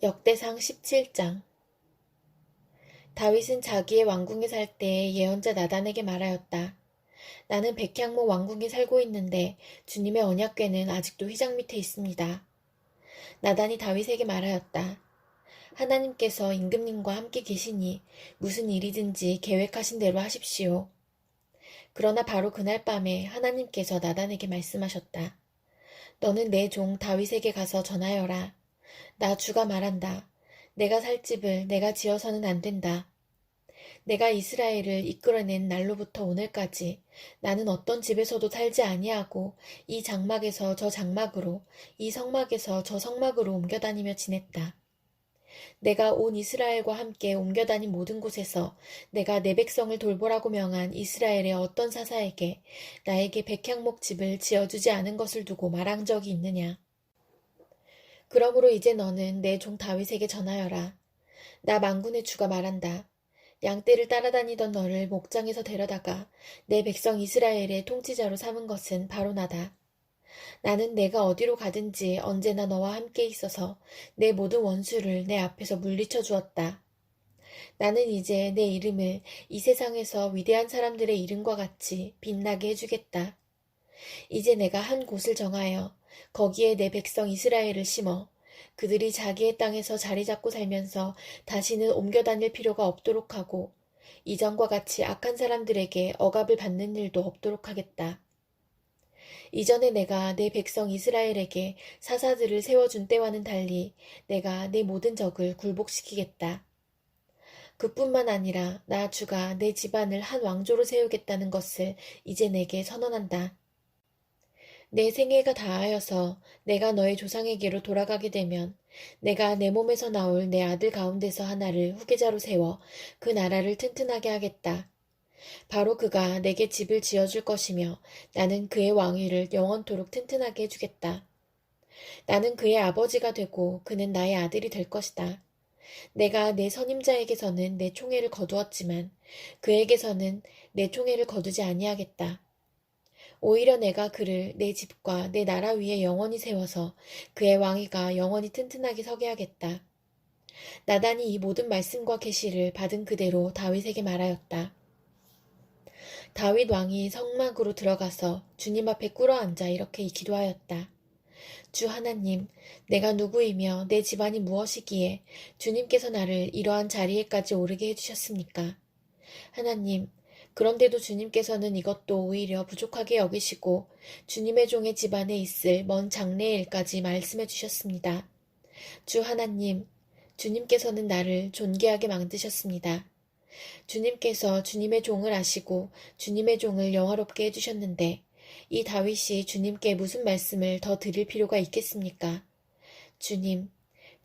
역대상 17장. 다윗은 자기의 왕궁에 살 때 예언자 나단에게 말하였다. 나는 백향목 왕궁에 살고 있는데 주님의 언약궤는 아직도 휘장 밑에 있습니다. 나단이 다윗에게 말하였다. 하나님께서 임금님과 함께 계시니 무슨 일이든지 계획하신 대로 하십시오. 그러나 바로 그날 밤에 하나님께서 나단에게 말씀하셨다. 너는 내 종 다윗에게 가서 전하여라. 나 주가 말한다. 내가 살 집을 내가 지어서는 안 된다. 내가 이스라엘을 이끌어낸 날로부터 오늘까지 나는 어떤 집에서도 살지 아니하고 이 장막에서 저 장막으로 이 성막에서 저 성막으로 옮겨다니며 지냈다. 내가 온 이스라엘과 함께 옮겨다닌 모든 곳에서 내가 내 백성을 돌보라고 명한 이스라엘의 어떤 사사에게 나에게 백향목 집을 지어주지 않은 것을 두고 말한 적이 있느냐. 그러므로 이제 너는 내 종 다윗에게 전하여라. 나 만군의 주가 말한다. 양떼를 따라다니던 너를 목장에서 데려다가 내 백성 이스라엘의 통치자로 삼은 것은 바로 나다. 나는 내가 어디로 가든지 언제나 너와 함께 있어서 내 모든 원수를 내 앞에서 물리쳐 주었다. 나는 이제 내 이름을 이 세상에서 위대한 사람들의 이름과 같이 빛나게 해주겠다. 이제 내가 한 곳을 정하여 거기에 내 백성 이스라엘을 심어 그들이 자기의 땅에서 자리 잡고 살면서 다시는 옮겨 다닐 필요가 없도록 하고 이전과 같이 악한 사람들에게 억압을 받는 일도 없도록 하겠다. 이전에 내가 내 백성 이스라엘에게 사사들을 세워준 때와는 달리 내가 내 모든 적을 굴복시키겠다. 그뿐만 아니라 나 주가 내 집안을 한 왕조로 세우겠다는 것을 이제 내게 선언한다. 내 생애가 다하여서 내가 너의 조상에게로 돌아가게 되면 내가 내 몸에서 나올 내 아들 가운데서 하나를 후계자로 세워 그 나라를 튼튼하게 하겠다. 바로 그가 내게 집을 지어줄 것이며 나는 그의 왕위를 영원토록 튼튼하게 해주겠다. 나는 그의 아버지가 되고 그는 나의 아들이 될 것이다. 내가 내 선임자에게서는 내 총애를 거두었지만 그에게서는 내 총애를 거두지 아니하겠다. 오히려 내가 그를 내 집과 내 나라 위에 영원히 세워서 그의 왕위가 영원히 튼튼하게 서게 하겠다. 나단이 이 모든 말씀과 계시를 받은 그대로 다윗에게 말하였다. 다윗 왕이 성막으로 들어가서 주님 앞에 꿇어앉아 이렇게 기도하였다. 주 하나님, 내가 누구이며 내 집안이 무엇이기에 주님께서 나를 이러한 자리에까지 오르게 해주셨습니까? 하나님, 그런데도 주님께서는 이것도 오히려 부족하게 여기시고 주님의 종의 집안에 있을 먼 장래의 일까지 말씀해 주셨습니다. 주 하나님, 주님께서는 나를 존귀하게 만드셨습니다. 주님께서 주님의 종을 아시고 주님의 종을 영화롭게 해주셨는데 이 다윗이 주님께 무슨 말씀을 더 드릴 필요가 있겠습니까? 주님,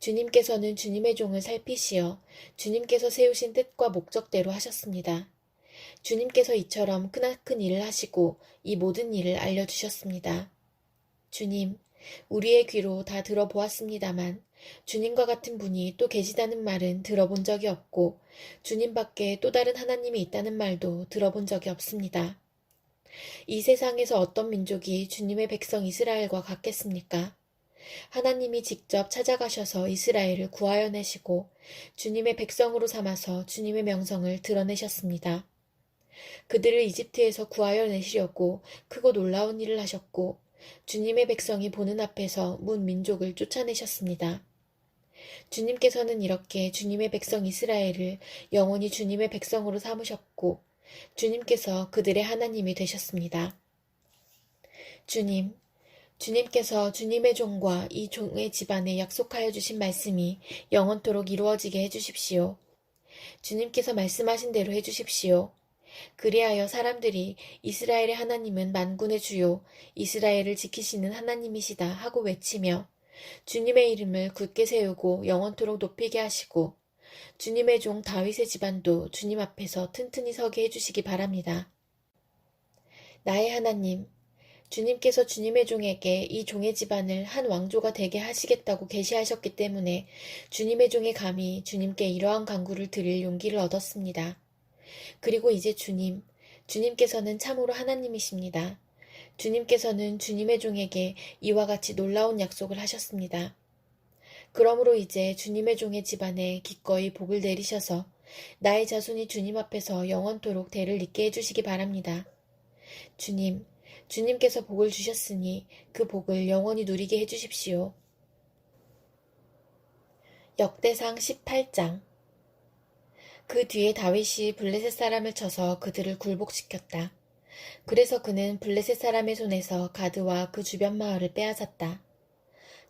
주님께서는 주님의 종을 살피시어 주님께서 세우신 뜻과 목적대로 하셨습니다. 주님께서 이처럼 크나큰 일을 하시고 이 모든 일을 알려주셨습니다. 주님, 우리의 귀로 다 들어보았습니다만 주님과 같은 분이 또 계시다는 말은 들어본 적이 없고 주님 밖에 또 다른 하나님이 있다는 말도 들어본 적이 없습니다. 이 세상에서 어떤 민족이 주님의 백성 이스라엘과 같겠습니까? 하나님이 직접 찾아가셔서 이스라엘을 구하여 내시고 주님의 백성으로 삼아서 주님의 명성을 드러내셨습니다. 그들을 이집트에서 구하여 내시려고 크고 놀라운 일을 하셨고 주님의 백성이 보는 앞에서 문 민족을 쫓아내셨습니다. 주님께서는 이렇게 주님의 백성 이스라엘을 영원히 주님의 백성으로 삼으셨고 주님께서 그들의 하나님이 되셨습니다. 주님, 주님께서 주님의 종과 이 종의 집안에 약속하여 주신 말씀이 영원토록 이루어지게 해주십시오. 주님께서 말씀하신 대로 해주십시오. 그리하여 사람들이 이스라엘의 하나님은 만군의 주요 이스라엘을 지키시는 하나님이시다 하고 외치며 주님의 이름을 굳게 세우고 영원토록 높이게 하시고 주님의 종 다윗의 집안도 주님 앞에서 튼튼히 서게 해주시기 바랍니다. 나의 하나님, 주님께서 주님의 종에게 이 종의 집안을 한 왕조가 되게 하시겠다고 계시하셨기 때문에 주님의 종이 감히 주님께 이러한 간구를 드릴 용기를 얻었습니다. 그리고 이제 주님께서는 참으로 하나님이십니다. 주님께서는 주님의 종에게 이와 같이 놀라운 약속을 하셨습니다. 그러므로 이제 주님의 종의 집안에 기꺼이 복을 내리셔서 나의 자손이 주님 앞에서 영원토록 대를 잇게 해주시기 바랍니다. 주님, 주님께서 복을 주셨으니 그 복을 영원히 누리게 해주십시오. 역대상 18장. 그 뒤에 다윗이 블레셋 사람을 쳐서 그들을 굴복시켰다. 그래서 그는 블레셋 사람의 손에서 가드와 그 주변 마을을 빼앗았다.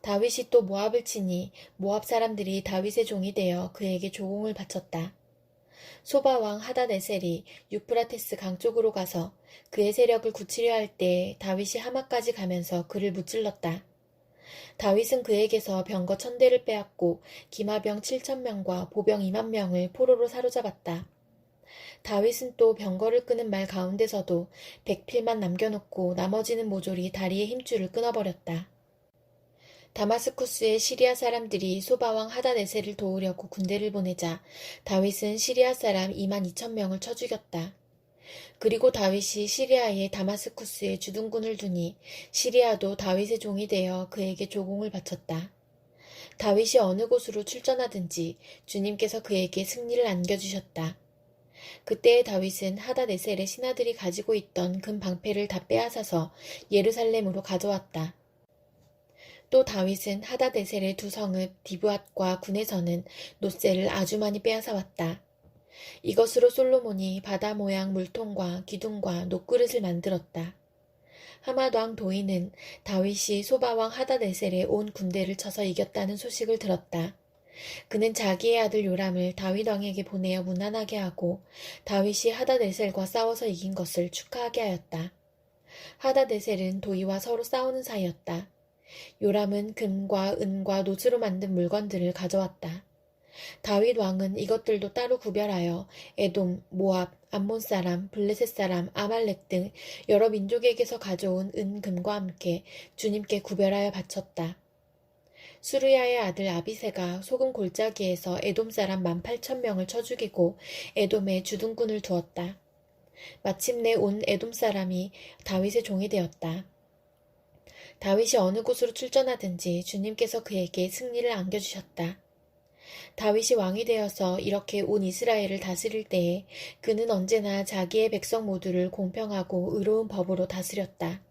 다윗이 또 모압을 치니 모압 사람들이 다윗의 종이 되어 그에게 조공을 바쳤다. 소바왕 하닷에셀이 유프라테스 강 쪽으로 가서 그의 세력을 굳히려 할 때 다윗이 하마까지 가면서 그를 무찔렀다. 다윗은 그에게서 병거 1000대를 빼앗고 기마병 7000명과 보병 20000명을 포로로 사로잡았다. 다윗은 또 병거를 끄는 말 가운데서도 백필만 남겨놓고 나머지는 모조리 다리의 힘줄을 끊어버렸다. 다마스쿠스의 시리아 사람들이 소바왕 하닷에셀을 도우려고 군대를 보내자 다윗은 시리아 사람 22,000명을 쳐 죽였다. 그리고 다윗이 시리아의 다마스쿠스에 주둔군을 두니 시리아도 다윗의 종이 되어 그에게 조공을 바쳤다. 다윗이 어느 곳으로 출전하든지 주님께서 그에게 승리를 안겨주셨다. 그때의 다윗은 하닷에셀의 신하들이 가지고 있던 금 방패를 다 빼앗아서 예루살렘으로 가져왔다. 또 다윗은 하닷에셀의 두 성읍 디브앗과 군에서는 노새를 아주 많이 빼앗아왔다. 이것으로 솔로몬이 바다 모양 물통과 기둥과 녹그릇을 만들었다. 하맛 왕 도이는 다윗이 소바왕 하닷에셀의 온 군대를 쳐서 이겼다는 소식을 들었다. 그는 자기의 아들 요람을 다윗 왕에게 보내어 문안하게 하고 다윗이 하닷에셀과 싸워서 이긴 것을 축하하게 하였다. 하닷에셀은 도이와 서로 싸우는 사이였다. 요람은 금과 은과 노스로 만든 물건들을 가져왔다. 다윗 왕은 이것들도 따로 구별하여 에돔, 모압, 암몬 사람, 블레셋 사람, 아말렉 등 여러 민족에게서 가져온 은, 금과 함께 주님께 구별하여 바쳤다. 수르야의 아들 아비새가 소금 골짜기에서 에돔 사람 18,000명을 쳐 죽이고 에돔에 주둔군을 두었다. 마침내 온 에돔 사람이 다윗의 종이 되었다. 다윗이 어느 곳으로 출전하든지 주님께서 그에게 승리를 안겨주셨다. 다윗이 왕이 되어서 이렇게 온 이스라엘을 다스릴 때에 그는 언제나 자기의 백성 모두를 공평하고 의로운 법으로 다스렸다.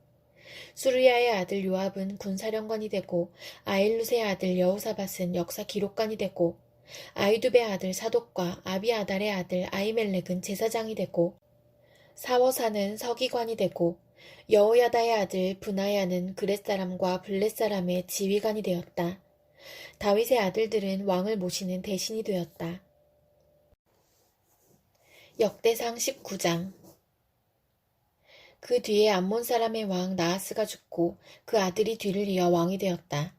수르야의 아들 요압은 군사령관이 되고 아일룻의 아들 여호사밧은 역사 기록관이 되고 아이두베의 아들 사독과 아비아달의 아들 아이멜렉은 제사장이 되고 사워사는 서기관이 되고 여호야다의 아들 브나야는 그렛 사람과 블렛 사람의 지휘관이 되었다. 다윗의 아들들은 왕을 모시는 대신이 되었다. 역대상 19장. 그 뒤에 암몬 사람의 왕 나하스가 죽고 그 아들이 뒤를 이어 왕이 되었다.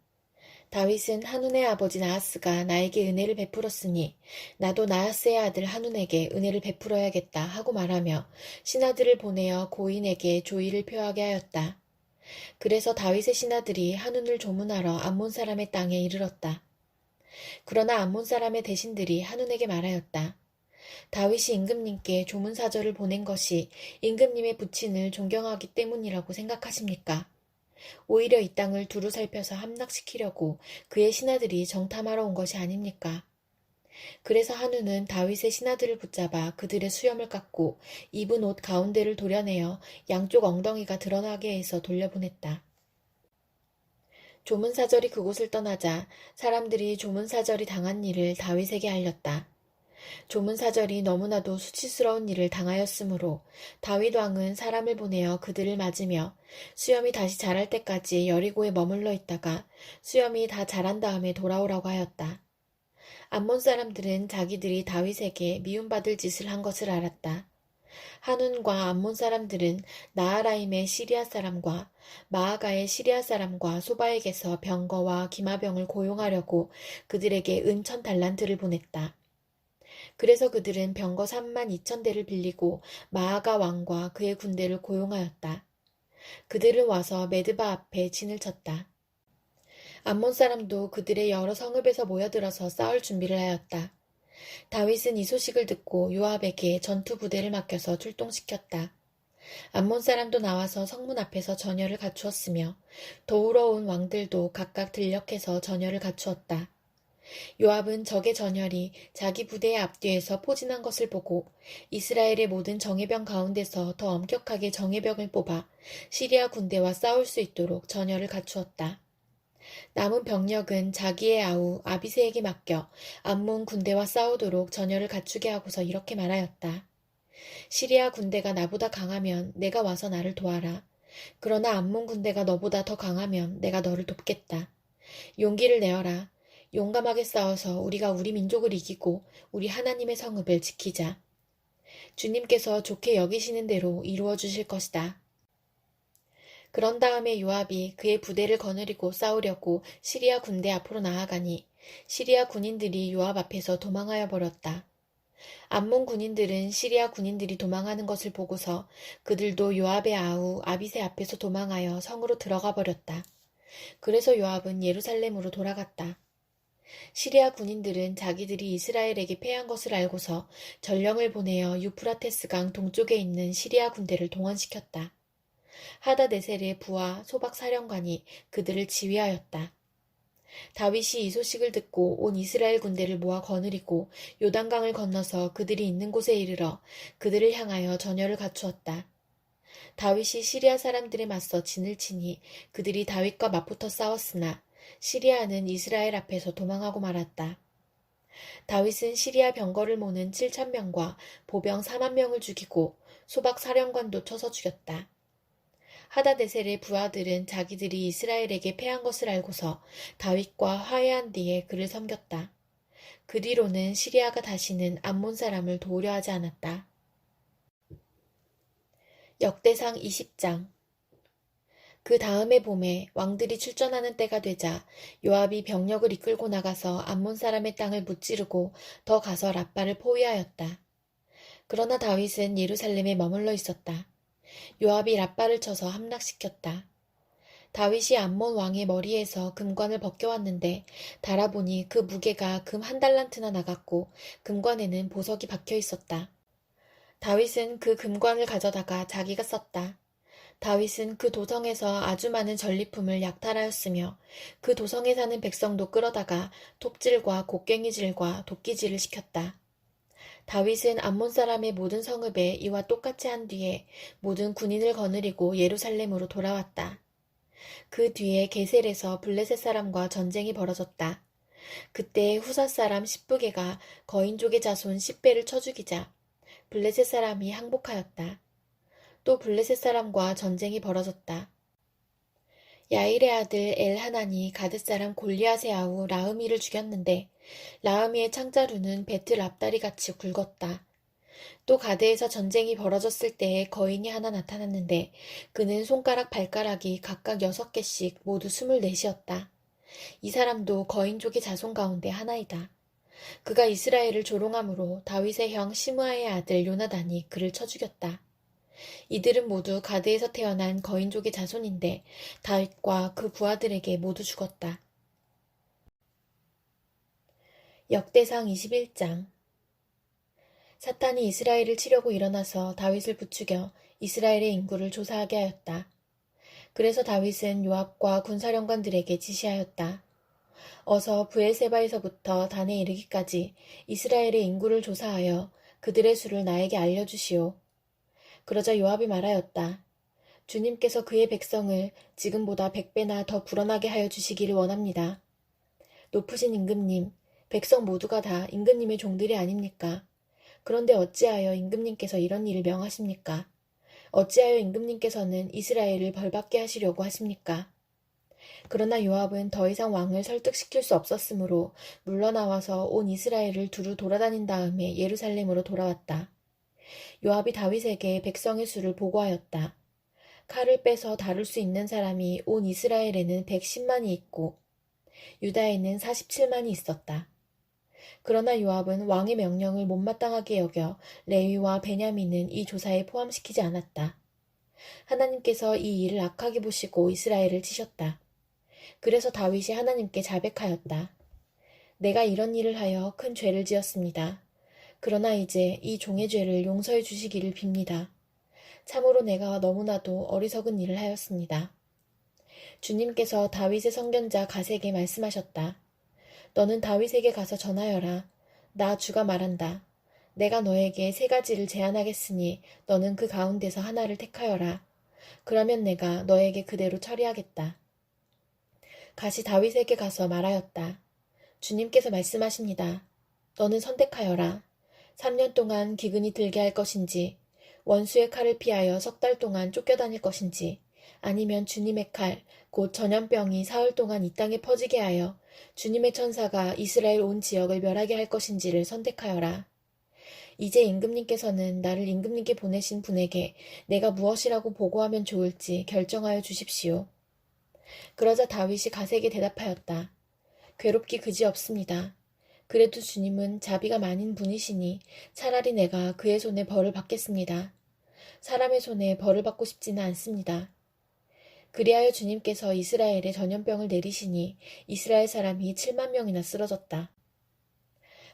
다윗은 한운의 아버지 나하스가 나에게 은혜를 베풀었으니 나도 나하스의 아들 한운에게 은혜를 베풀어야겠다 하고 말하며 신하들을 보내어 고인에게 조의를 표하게 하였다. 그래서 다윗의 신하들이 한운을 조문하러 암몬 사람의 땅에 이르렀다. 그러나 암몬 사람의 대신들이 한운에게 말하였다. 다윗이 임금님께 조문사절을 보낸 것이 임금님의 부친을 존경하기 때문이라고 생각하십니까? 오히려 이 땅을 두루 살펴서 함락시키려고 그의 신하들이 정탐하러 온 것이 아닙니까? 그래서 한우는 다윗의 신하들을 붙잡아 그들의 수염을 깎고 입은 옷 가운데를 도려내어 양쪽 엉덩이가 드러나게 해서 돌려보냈다. 조문사절이 그곳을 떠나자 사람들이 조문사절이 당한 일을 다윗에게 알렸다. 조문사절이 너무나도 수치스러운 일을 당하였으므로 다윗 왕은 사람을 보내어 그들을 맞으며 수염이 다시 자랄 때까지 여리고에 머물러 있다가 수염이 다 자란 다음에 돌아오라고 하였다. 암몬 사람들은 자기들이 다윗에게 미움받을 짓을 한 것을 알았다. 한운과 암몬 사람들은 나하라임의 시리아 사람과 마아가의 시리아 사람과 소바에게서 병거와 기마병을 고용하려고 그들에게 은 1000달란트를 보냈다. 그래서 그들은 병거 32,000대를 빌리고 마아가 왕과 그의 군대를 고용하였다. 그들은 와서 메드바 앞에 진을 쳤다. 암몬 사람도 그들의 여러 성읍에서 모여들어서 싸울 준비를 하였다. 다윗은 이 소식을 듣고 요압에게 전투 부대를 맡겨서 출동시켰다. 암몬 사람도 나와서 성문 앞에서 전열을 갖추었으며 더불어 온 왕들도 각각 들녘에서 전열을 갖추었다. 요압은 적의 전열이 자기 부대의 앞뒤에서 포진한 것을 보고 이스라엘의 모든 정예병 가운데서 더 엄격하게 정예병을 뽑아 시리아 군대와 싸울 수 있도록 전열을 갖추었다. 남은 병력은 자기의 아우 아비새에게 맡겨 암몬 군대와 싸우도록 전열을 갖추게 하고서 이렇게 말하였다. 시리아 군대가 나보다 강하면 내가 와서 나를 도와라. 그러나 암몬 군대가 너보다 더 강하면 내가 너를 돕겠다. 용기를 내어라. 용감하게 싸워서 우리가 우리 민족을 이기고 우리 하나님의 성읍을 지키자. 주님께서 좋게 여기시는 대로 이루어 주실 것이다. 그런 다음에 요압이 그의 부대를 거느리고 싸우려고 시리아 군대 앞으로 나아가니 시리아 군인들이 요압 앞에서 도망하여 버렸다. 암몬 군인들은 시리아 군인들이 도망하는 것을 보고서 그들도 요압의 아우 아비새 앞에서 도망하여 성으로 들어가 버렸다. 그래서 요압은 예루살렘으로 돌아갔다. 시리아 군인들은 자기들이 이스라엘에게 패한 것을 알고서 전령을 보내어 유프라테스 강 동쪽에 있는 시리아 군대를 동원시켰다. 하다네셀의 부하 소박 사령관이 그들을 지휘하였다. 다윗이 이 소식을 듣고 온 이스라엘 군대를 모아 거느리고 요단강을 건너서 그들이 있는 곳에 이르러 그들을 향하여 전열을 갖추었다. 다윗이 시리아 사람들에 맞서 진을 치니 그들이 다윗과 맞붙어 싸웠으나 시리아는 이스라엘 앞에서 도망하고 말았다. 다윗은 시리아 병거를 모는 7,000명과 보병 4만 명을 죽이고 소박 사령관도 쳐서 죽였다. 하다데셀의 부하들은 자기들이 이스라엘에게 패한 것을 알고서 다윗과 화해한 뒤에 그를 섬겼다. 그 뒤로는 시리아가 다시는 암몬 사람을 도우려 하지 않았다. 역대상 20장. 그 다음의 봄에 왕들이 출전하는 때가 되자 요압이 병력을 이끌고 나가서 암몬 사람의 땅을 무찌르고 더 가서 랍바를 포위하였다. 그러나 다윗은 예루살렘에 머물러 있었다. 요압이 랍바를 쳐서 함락시켰다. 다윗이 암몬 왕의 머리에서 금관을 벗겨왔는데 달아보니 그 무게가 금 1달란트나 나갔고 금관에는 보석이 박혀 있었다. 다윗은 그 금관을 가져다가 자기가 썼다. 다윗은 그 도성에서 아주 많은 전리품을 약탈하였으며 그 도성에 사는 백성도 끌어다가 톱질과 곡괭이질과 도끼질을 시켰다. 다윗은 암몬 사람의 모든 성읍에 이와 똑같이 한 뒤에 모든 군인을 거느리고 예루살렘으로 돌아왔다. 그 뒤에 게셀에서 블레셋 사람과 전쟁이 벌어졌다. 그때 후사 사람 십부게가 거인족의 자손 10배를 쳐 죽이자 블레셋 사람이 항복하였다. 또 블레셋 사람과 전쟁이 벌어졌다. 야일의 아들 엘하난이 가드 사람 골리앗의 아우 라흐미를 죽였는데 라흐미의 창자루는 베틀 앞다리 같이 굵었다. 또 가드에서 전쟁이 벌어졌을 때에 거인이 하나 나타났는데 그는 손가락 발가락이 각각 6개씩 모두 24이었다. 이 사람도 거인족의 자손 가운데 하나이다. 그가 이스라엘을 조롱함으로 다윗의 형 시므아의 아들 요나단이 그를 쳐 죽였다. 이들은 모두 가드에서 태어난 거인족의 자손인데 다윗과 그 부하들에게 모두 죽었다. 역대상 21장. 사탄이 이스라엘을 치려고 일어나서 다윗을 부추겨 이스라엘의 인구를 조사하게 하였다. 그래서 다윗은 요압과 군사령관들에게 지시하였다. 어서 브엘세바에서부터 단에 이르기까지 이스라엘의 인구를 조사하여 그들의 수를 나에게 알려주시오. 그러자 요압이 말하였다. 주님께서 그의 백성을 지금보다 100배나 더 불어나게 하여 주시기를 원합니다. 높으신 임금님, 백성 모두가 다 임금님의 종들이 아닙니까? 그런데 어찌하여 임금님께서 이런 일을 명하십니까? 어찌하여 임금님께서는 이스라엘을 벌받게 하시려고 하십니까? 그러나 요압은 더 이상 왕을 설득시킬 수 없었으므로 물러나와서 온 이스라엘을 두루 돌아다닌 다음에 예루살렘으로 돌아왔다. 요압이 다윗에게 백성의 수를 보고하였다. 칼을 빼서 다룰 수 있는 사람이 온 이스라엘에는 110만이 있고 유다에는 47만이 있었다. 그러나 요압은 왕의 명령을 못마땅하게 여겨 레위와 베냐민은 이 조사에 포함시키지 않았다. 하나님께서 이 일을 악하게 보시고 이스라엘을 치셨다. 그래서 다윗이 하나님께 자백하였다. 내가 이런 일을 하여 큰 죄를 지었습니다. 그러나 이제 이 종의 죄를 용서해 주시기를 빕니다. 참으로 내가 너무나도 어리석은 일을 하였습니다. 주님께서 다윗의 선견자 갓에게 말씀하셨다. 너는 다윗에게 가서 전하여라. 나 주가 말한다. 내가 너에게 세 가지를 제안하겠으니 너는 그 가운데서 하나를 택하여라. 그러면 내가 너에게 그대로 처리하겠다. 가시 다윗에게 가서 말하였다. 주님께서 말씀하십니다. 너는 선택하여라. 3년 동안 기근이 들게 할 것인지, 원수의 칼을 피하여 3달 동안 쫓겨다닐 것인지, 아니면 주님의 칼, 곧 전염병이 사흘 동안 이 땅에 퍼지게 하여 주님의 천사가 이스라엘 온 지역을 멸하게 할 것인지를 선택하여라. 이제 임금님께서는 나를 임금님께 보내신 분에게 내가 무엇이라고 보고하면 좋을지 결정하여 주십시오. 그러자 다윗이 갓에게 대답하였다. 괴롭기 그지없습니다. 그래도 주님은 자비가 많은 분이시니 차라리 내가 그의 손에 벌을 받겠습니다. 사람의 손에 벌을 받고 싶지는 않습니다. 그리하여 주님께서 이스라엘에 전염병을 내리시니 이스라엘 사람이 7만 명이나 쓰러졌다.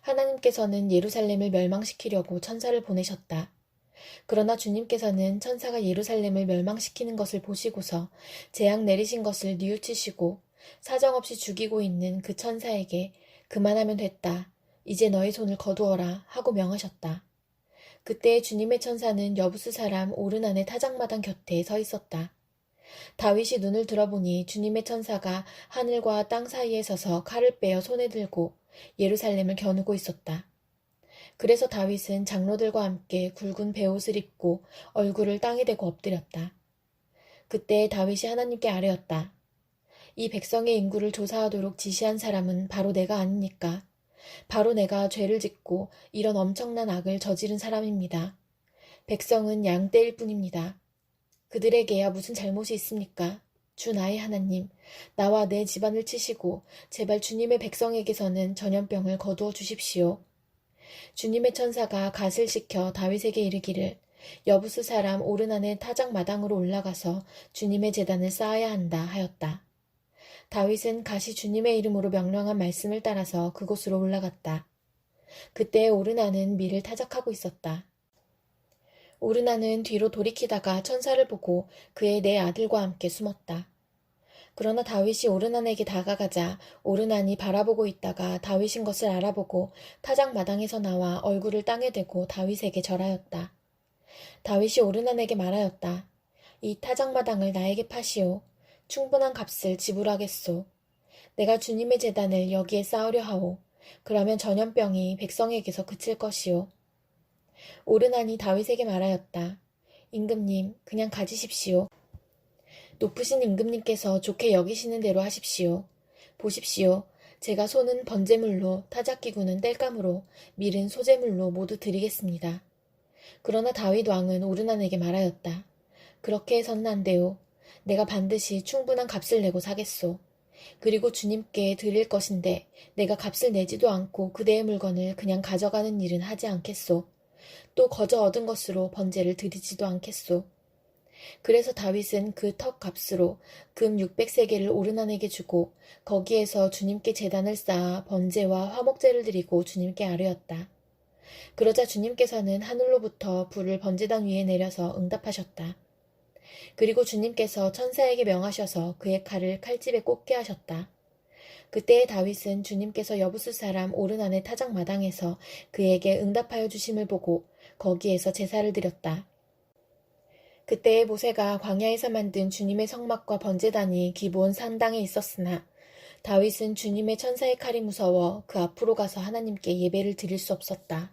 하나님께서는 예루살렘을 멸망시키려고 천사를 보내셨다. 그러나 주님께서는 천사가 예루살렘을 멸망시키는 것을 보시고서 재앙 내리신 것을 뉘우치시고 사정없이 죽이고 있는 그 천사에게 그만하면 됐다. 이제 너의 손을 거두어라 하고 명하셨다. 그때 주님의 천사는 여부스 사람 오르난의 타작마당 곁에 서 있었다. 다윗이 눈을 들어보니 주님의 천사가 하늘과 땅 사이에 서서 칼을 빼어 손에 들고 예루살렘을 겨누고 있었다. 그래서 다윗은 장로들과 함께 굵은 베옷을 입고 얼굴을 땅에 대고 엎드렸다. 그때 다윗이 하나님께 아뢰었다. 이 백성의 인구를 조사하도록 지시한 사람은 바로 내가 아닙니까? 바로 내가 죄를 짓고 이런 엄청난 악을 저지른 사람입니다. 백성은 양떼일 뿐입니다. 그들에게야 무슨 잘못이 있습니까? 주 나의 하나님, 나와 내 집안을 치시고 제발 주님의 백성에게서는 전염병을 거두어 주십시오. 주님의 천사가 갓을 시켜 다윗에게 이르기를 여부스 사람 오르난의 타작 마당으로 올라가서 주님의 제단을 쌓아야 한다 하였다. 다윗은 갓이 주님의 이름으로 명령한 말씀을 따라서 그곳으로 올라갔다. 그때 오르난은 밀을 타작하고 있었다. 오르난은 뒤로 돌이키다가 천사를 보고 그의 네 아들과 함께 숨었다. 그러나 다윗이 오르난에게 다가가자 오르난이 바라보고 있다가 다윗인 것을 알아보고 타작 마당에서 나와 얼굴을 땅에 대고 다윗에게 절하였다. 다윗이 오르난에게 말하였다. 이 타작 마당을 나에게 파시오. 충분한 값을 지불하겠소. 내가 주님의 제단을 여기에 쌓으려 하오. 그러면 전염병이 백성에게서 그칠 것이오. 오르난이 다윗에게 말하였다. 임금님, 그냥 가지십시오. 높으신 임금님께서 좋게 여기시는 대로 하십시오. 보십시오. 제가 손은 번제물로, 타작기구는 땔감으로, 밀은 소제물로 모두 드리겠습니다. 그러나 다윗 왕은 오르난에게 말하였다. 그렇게 해서는 안 돼요. 내가 반드시 충분한 값을 내고 사겠소. 그리고 주님께 드릴 것인데 내가 값을 내지도 않고 그대의 물건을 그냥 가져가는 일은 하지 않겠소. 또 거저 얻은 것으로 번제를 드리지도 않겠소. 그래서 다윗은 그 턱 값으로 금 600세겔을 오르난에게 주고 거기에서 주님께 제단을 쌓아 번제와 화목제를 드리고 주님께 아뢰었다. 그러자 주님께서는 하늘로부터 불을 번제단 위에 내려서 응답하셨다. 그리고 주님께서 천사에게 명하셔서 그의 칼을 칼집에 꽂게 하셨다. 그때의 다윗은 주님께서 여부스 사람 오르난의 타작 마당에서 그에게 응답하여 주심을 보고 거기에서 제사를 드렸다. 그때의 모세가 광야에서 만든 주님의 성막과 번제단이 기브온 산당에 있었으나 다윗은 주님의 천사의 칼이 무서워 그 앞으로 가서 하나님께 예배를 드릴 수 없었다.